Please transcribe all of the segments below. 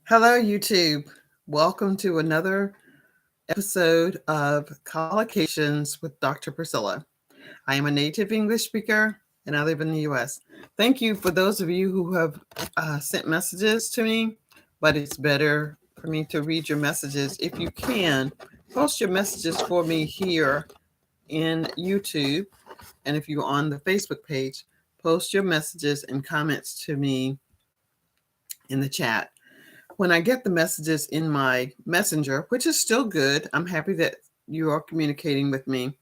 Hello, YouTube. Welcome to another episode of Collocations with Dr. Priscilla. I am a native English speaker and I live in the US. Thank you for those of you who have sent messages to me, but it's better for me to read your messages. If you can, post your messages for me here in YouTube. And if you're on the Facebook page, post your messages and comments to me in the chat. When I get the messages in my messenger, which is still good, I'm happy that you are communicating with me.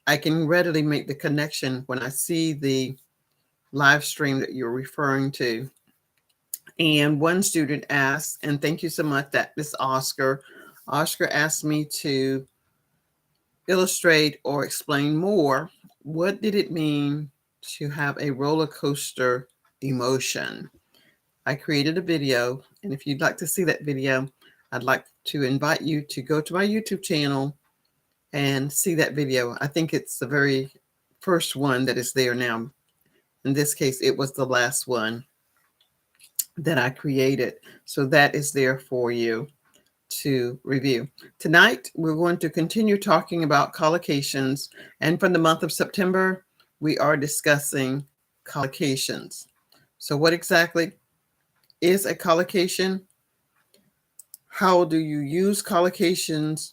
I can readily make the connection when I see the live stream that you're referring to. And one student asked, and thank you so much, that is Oscar. Oscar asked me to illustrate or explain more. What did it mean to have a roller coaster emotion? I created a video, and if you'd like to see that video, I'd like to invite you to go to my YouTube channel and see that video. I think it's the very first one that is there now. In this case, it was the last one that I created. So that is there for you to review. Tonight, we're going to continue talking about collocations. And from the month of September, we are discussing collocations. So what exactly is a collocation? How do you use collocations?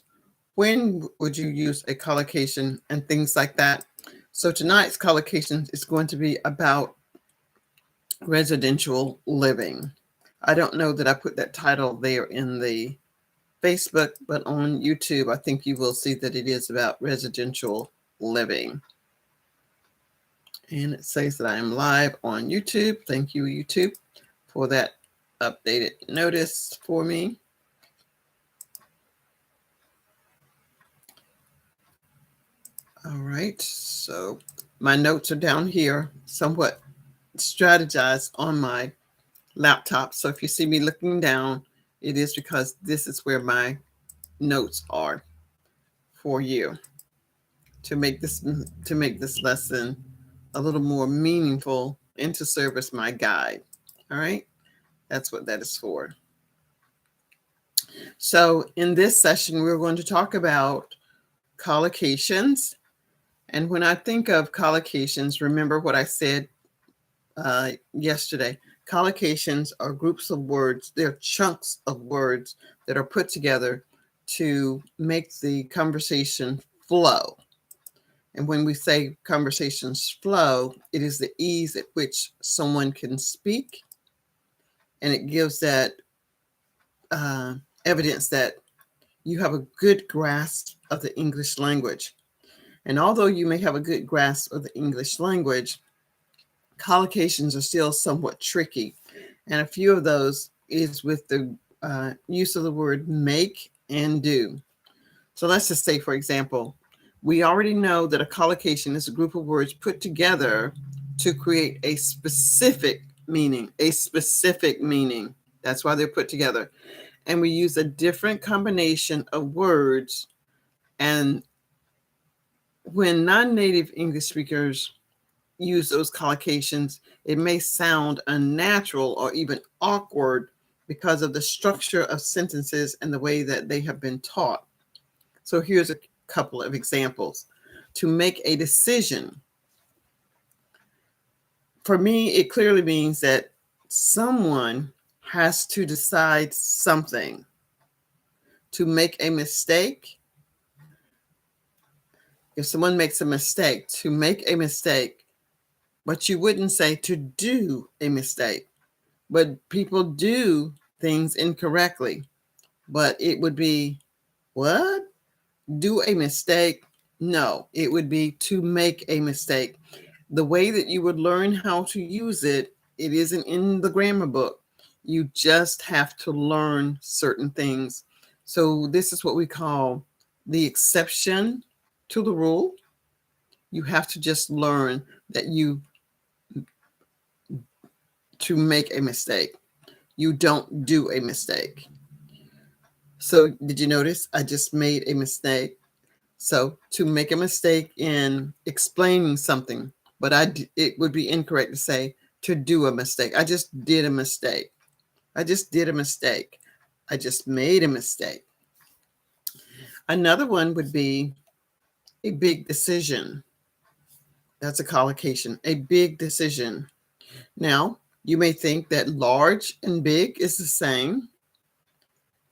When would you use a collocation and things like that? So tonight's collocation is going to be about residential living. I don't know that I put that title there in the Facebook, but on YouTube, I think you will see that it is about residential living. And it says that I am live on YouTube. Thank you, YouTube, for that updated notice for me. All right, so my notes are down here, somewhat strategized on my laptop. So if you see me looking down, it is because this is where my notes are for you to make this lesson a little more meaningful and to serve as my guide. All right, that's what that is for. So in this session, we're going to talk about collocations. And when I think of collocations, remember what I said yesterday. Collocations are groups of words. They're chunks of words that are put together to make the conversation flow. And when we say conversations flow, it is the ease at which someone can speak. And it gives that evidence that you have a good grasp of the English language. And although you may have a good grasp of the English language, collocations are still somewhat tricky. And a few of those is with the use of the word make and do. So let's just say, for example, we already know that a collocation is a group of words put together to create a specific meaning, That's why they're put together. And we use a different combination of words. And when non-native English speakers use those collocations, it may sound unnatural or even awkward because of the structure of sentences and the way that they have been taught. So here's a couple of examples. To make a decision. For me, it clearly means that someone has to decide something. To make a mistake. If someone makes a mistake, to make a mistake, but you wouldn't say to do a mistake. But people do things incorrectly. But it would be, what? Do a mistake? No, it would be to make a mistake. The way that you would learn how to use it, it isn't in the grammar book. You just have to learn certain things. So this is what we call the exception to the rule. You have to just learn that to make a mistake. You don't do a mistake. So did you notice I just made a mistake? So to make a mistake in explaining something, but it would be incorrect to say to do a mistake. I just did a mistake. I just did a mistake. I just made a mistake. Another one would be a big decision. That's a collocation, a big decision. Now, you may think that large and big is the same,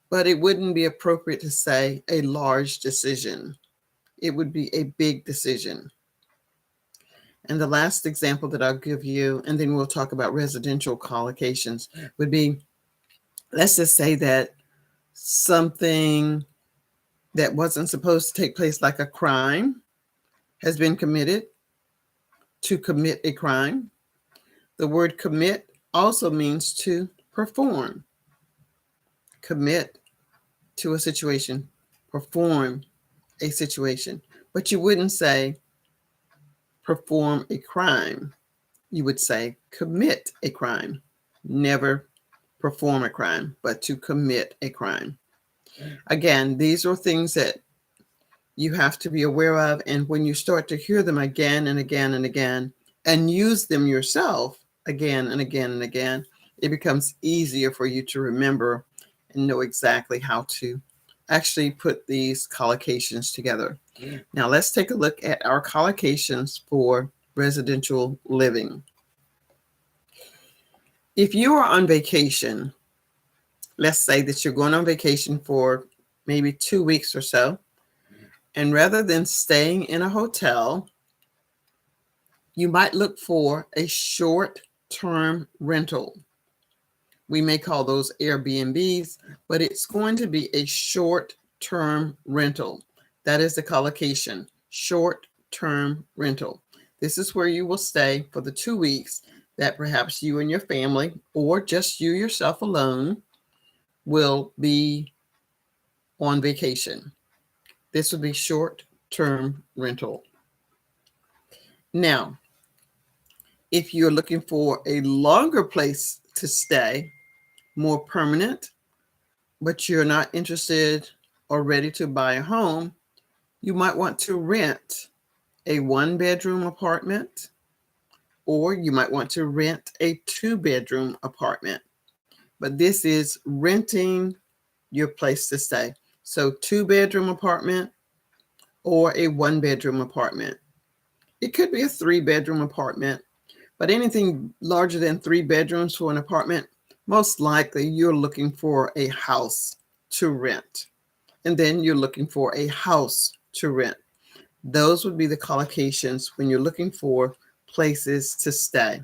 but it wouldn't be appropriate to say a large decision. It would be a big decision. And the last example that I'll give you, and then we'll talk about residential collocations, would be, let's just say that something that wasn't supposed to take place, like a crime, has been committed. To commit a crime. The word commit also means to perform. Commit to a situation, perform a situation. But you wouldn't say perform a crime. You would say commit a crime. Never perform a crime, but to commit a crime. Again, these are things that you have to be aware of. And when you start to hear them again and again and again, and use them yourself again and again and again, it becomes easier for you to remember and know exactly how to actually put these collocations together. Now let's take a look at our collocations for residential living. If you are on vacation, let's say that you're going on vacation for maybe 2 weeks or so, and rather than staying in a hotel, you might look for a short-term rental. We may call those Airbnbs, but it's going to be a short-term rental. That is the collocation, short-term rental. This is where you will stay for the 2 weeks that perhaps you and your family, or just you yourself alone, will be on vacation. This would be short-term rental. Now, if you're looking for a longer place to stay, more permanent, but you're not interested or ready to buy a home, you might want to rent a 1-bedroom apartment, or you might want to rent a 2-bedroom apartment. But this is renting your place to stay. So 2-bedroom apartment or a 1-bedroom apartment. It could be a 3-bedroom apartment, but anything larger than 3 bedrooms for an apartment, most likely you're looking for a house to rent. And then you're looking for a house to rent. Those would be the collocations when you're looking for places to stay.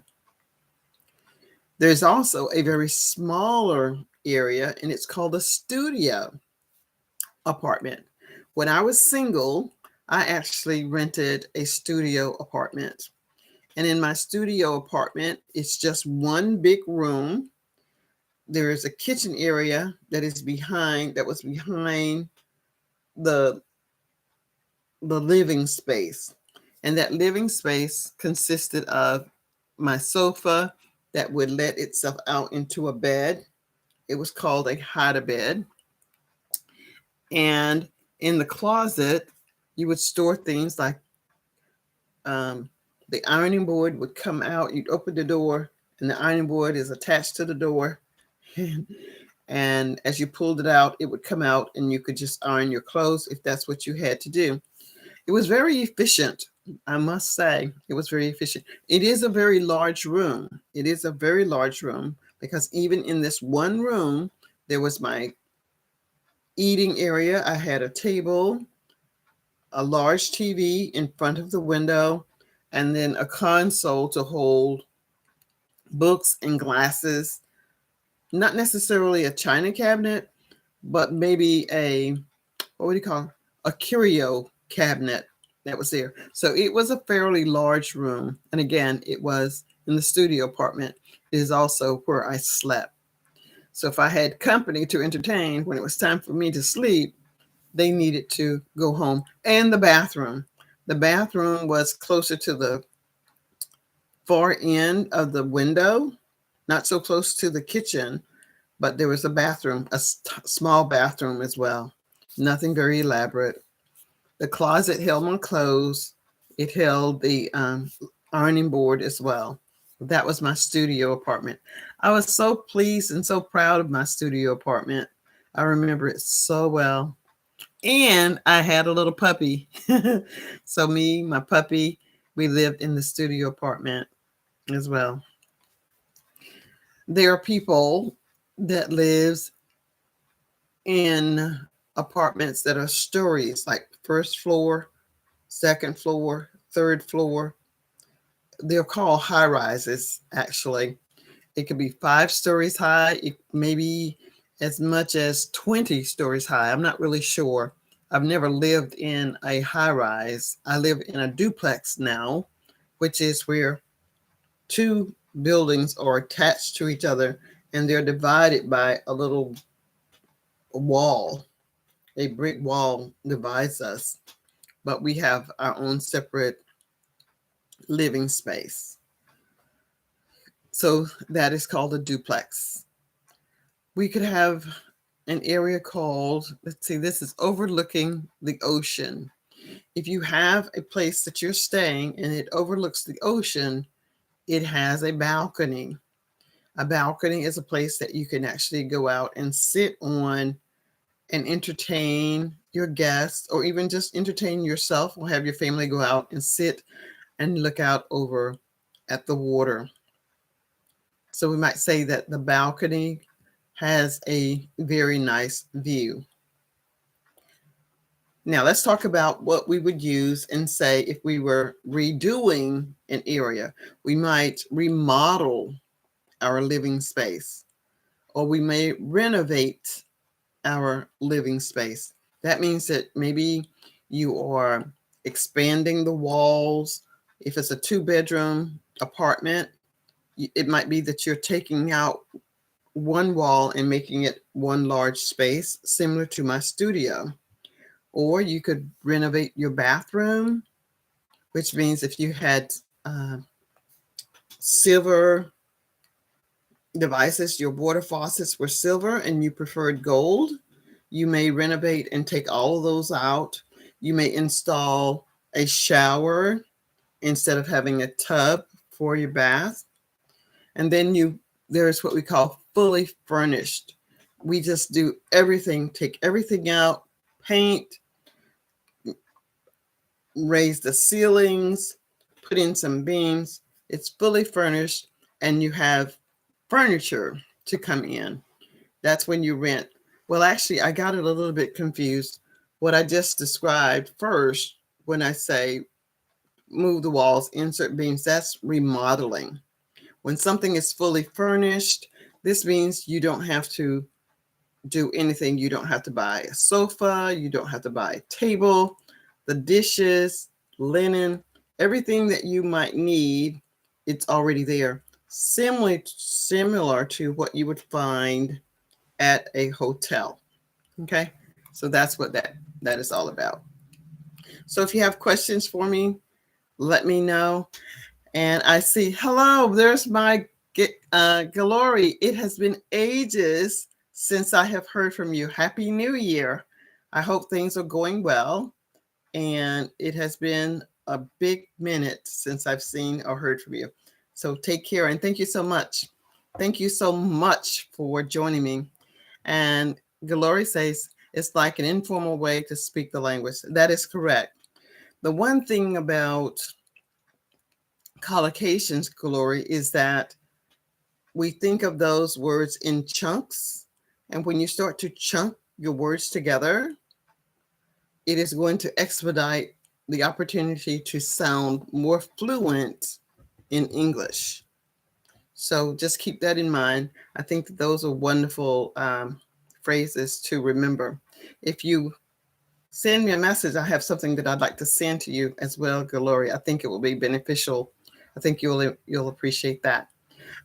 There's also a very smaller area, and it's called a studio apartment. When I was single, I actually rented a studio apartment. And in my studio apartment, it's just one big room. There is a kitchen area that was behind the living space. And that living space consisted of my sofa that would let itself out into a bed. It was called a hide-a-bed. And in the closet, you would store things like the ironing board would come out. You'd open the door, and the ironing board is attached to the door. And as you pulled it out, it would come out, and you could just iron your clothes if that's what you had to do. It was very efficient. I must say, it was very efficient. It is a very large room. It is a very large room, because even in this one room, there was my eating area. I had a table, a large TV in front of the window, and then a console to hold books and glasses. Not necessarily a china cabinet, but maybe a curio cabinet that was there. So it was a fairly large room. And again, it was in the studio apartment. It is also where I slept. So if I had company to entertain, when it was time for me to sleep, they needed to go home. And the bathroom. The bathroom was closer to the far end of the window, not so close to the kitchen, but there was a bathroom, a small bathroom as well. Nothing very elaborate. The closet held my clothes. It held the ironing board as well. That was my studio apartment. I was so pleased and so proud of my studio apartment. I remember it so well. And I had a little puppy. So me, my puppy, we lived in the studio apartment as well. There are people that lives in apartments that are stories, like first floor, second floor, third floor. They're called high rises, actually. It could be 5 stories high, it maybe as much as 20 stories high. I'm not really sure. I've never lived in a high rise. I live in a duplex now, which is where two buildings are attached to each other and they're divided by a little wall. A brick wall divides us, but we have our own separate living space. So that is called a duplex. We could have an area called, let's see, this is overlooking the ocean. If you have a place that you're staying and it overlooks the ocean, it has a balcony. A balcony is a place that you can actually go out and sit on and entertain your guests, or even just entertain yourself, or have your family go out and sit and look out over at the water. So we might say that the balcony has a very nice view. Now let's talk about what we would use and say if we were redoing an area. We might remodel our living space, or we may renovate our living space. That means that maybe you are expanding the walls. If it's a 2-bedroom apartment, it might be that you're taking out one wall and making it one large space, similar to my studio. Or you could renovate your bathroom, which means if you had silver devices, your water faucets were silver and you preferred gold, you may renovate and take all of those out. You may install a shower instead of having a tub for your bath. And then there's what we call fully furnished. We just do everything, take everything out, paint, raise the ceilings, put in some beams. It's fully furnished and you have furniture to come in. That's when you rent. Well, actually, I got it a little bit confused. What I just described first, when I say move the walls, insert beams, that's remodeling. When something is fully furnished, this means you don't have to do anything. You don't have to buy a sofa. You don't have to buy a table, the dishes, linen, everything that you might need, it's already there. Similar to what you would find at a hotel. Okay, so that's what that is all about. So if you have questions for me, let me know. And I see, hello, there's my Glory. It has been ages since I have heard from you. Happy New Year. I hope things are going well. And it has been a big minute since I've seen or heard from you. So take care and thank you so much. Thank you so much for joining me. And Glory says it's like an informal way to speak the language. That is correct. The one thing about collocations, Glory, is that we think of those words in chunks. And when you start to chunk your words together, it is going to expedite the opportunity to sound more fluent in English. So just keep that in mind. I think that those are wonderful phrases to remember. If you send me a message, I have something that I'd like to send to you as well, Gloria. I think it will be beneficial. I think you'll appreciate that.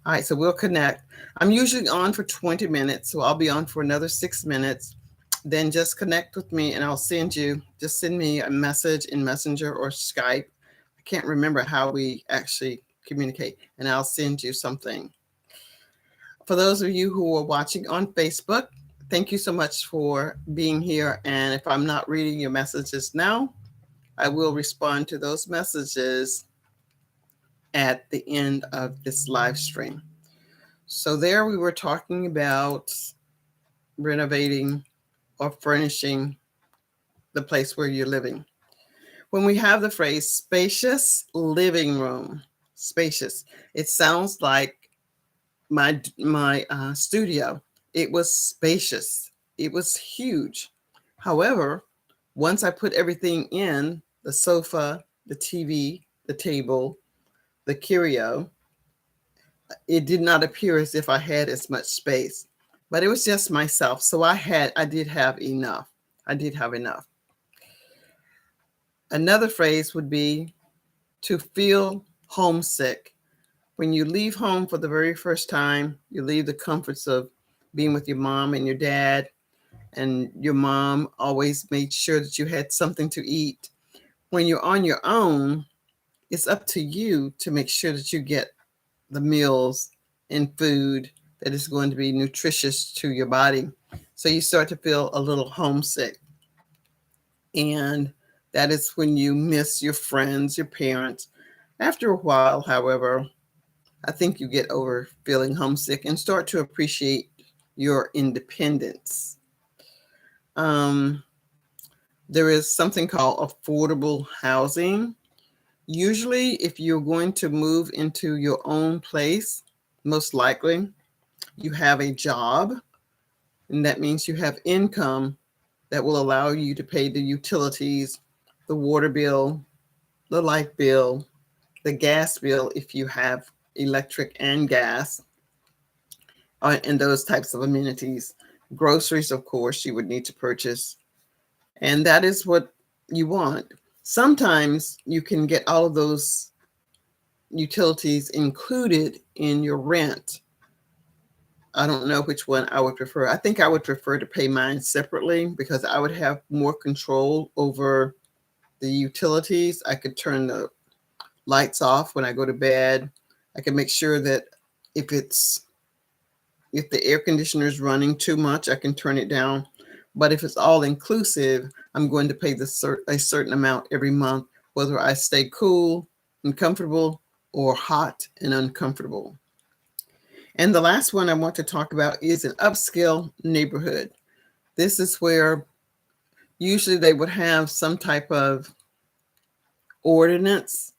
All right, so we'll connect. I'm usually on for 20 minutes, so I'll be on for another 6 minutes. Then just connect with me and I'll just send me a message in Messenger or Skype. I can't remember how we actually communicate, and I'll send you something. For those of you who are watching on Facebook, thank you so much for being here. And if I'm not reading your messages now, I will respond to those messages at the end of this live stream. So there we were talking about renovating or furnishing the place where you're living. When we have the phrase spacious living room, spacious, it sounds like my studio. It was spacious. It was huge. However, once I put everything in the sofa, the TV, the table, the curio, it did not appear as if I had as much space. But it was just myself, so I did have enough. I did have enough. Another phrase would be to feel homesick. When you leave home for the very first time, you leave the comforts of being with your mom and your dad, and your mom always made sure that you had something to eat. When you're on your own, it's up to you to make sure that you get the meals and food that is going to be nutritious to your body. So you start to feel a little homesick. And that is when you miss your friends, your parents. After a while, however, I think you get over feeling homesick and start to appreciate your independence. Um, there is something called affordable housing. Usually, if you're going to move into your own place, most likely you have a job, and that means you have income that will allow you to pay the utilities, the water bill, the light bill, the gas bill if you have electric and gas, and those types of amenities. Groceries, of course, you would need to purchase. And that is what you want. Sometimes you can get all of those utilities included in your rent. I don't know which one I would prefer. I think I would prefer to pay mine separately because I would have more control over the utilities. I could turn the lights off when I go to bed. I can make sure that if the air conditioner is running too much, I can turn it down. But if it's all inclusive, I'm going to pay a certain amount every month, whether I stay cool and comfortable or hot and uncomfortable. And the last one I want to talk about is an upscale neighborhood. This is where usually they would have some type of ordinance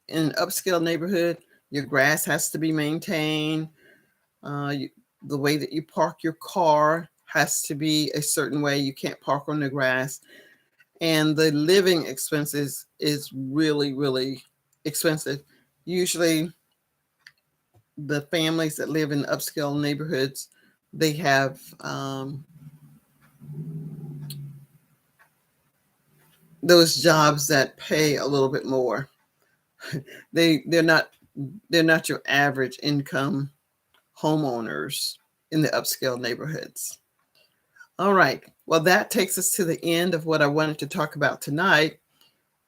in an upscale neighborhood. Your grass has to be maintained. The way that you park your car has to be a certain way. You can't park on the grass. And the living expenses is really, really expensive. Usually the families that live in upscale neighborhoods, they have those jobs that pay a little bit more. They're not your average income homeowners in the upscale neighborhoods. All right. Well, that takes us to the end of what I wanted to talk about tonight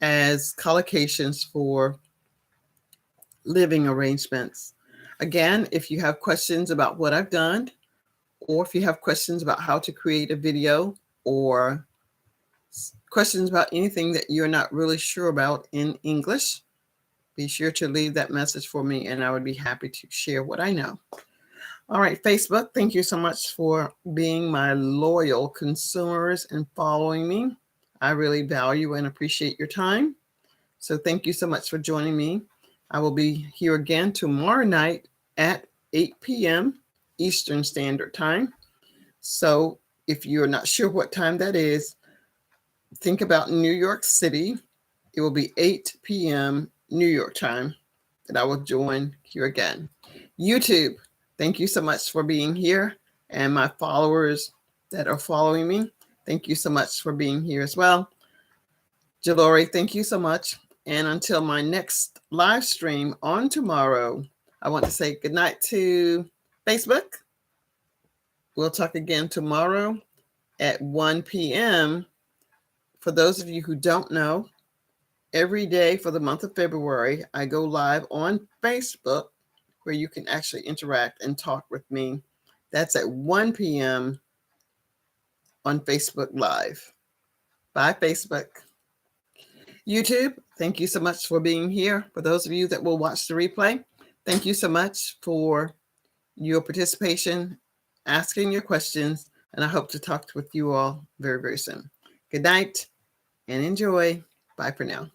as collocations for living arrangements. Again, if you have questions about what I've done, or if you have questions about how to create a video, or questions about anything that you're not really sure about in English, be sure to leave that message for me and I would be happy to share what I know. All right, Facebook, thank you so much for being my loyal consumers and following me. I really value and appreciate your time. So thank you so much for joining me. I will be here again tomorrow night at 8 p.m. Eastern Standard Time. So if you're not sure what time that is, think about New York City. It will be 8 p.m. New York time that I will join here again. YouTube, thank you so much for being here. And my followers that are following me, thank you so much for being here as well. Jalori, thank you so much. And until my next live stream on tomorrow, I want to say goodnight to Facebook. We'll talk again tomorrow at 1 p.m. For those of you who don't know, every day for the month of February, I go live on Facebook where you can actually interact and talk with me. That's at 1 p.m. on Facebook Live. Bye, Facebook. YouTube, thank you so much for being here. For those of you that will watch the replay, thank you so much for your participation, asking your questions, and I hope to talk with you all very, very soon. Good night and enjoy. Bye for now.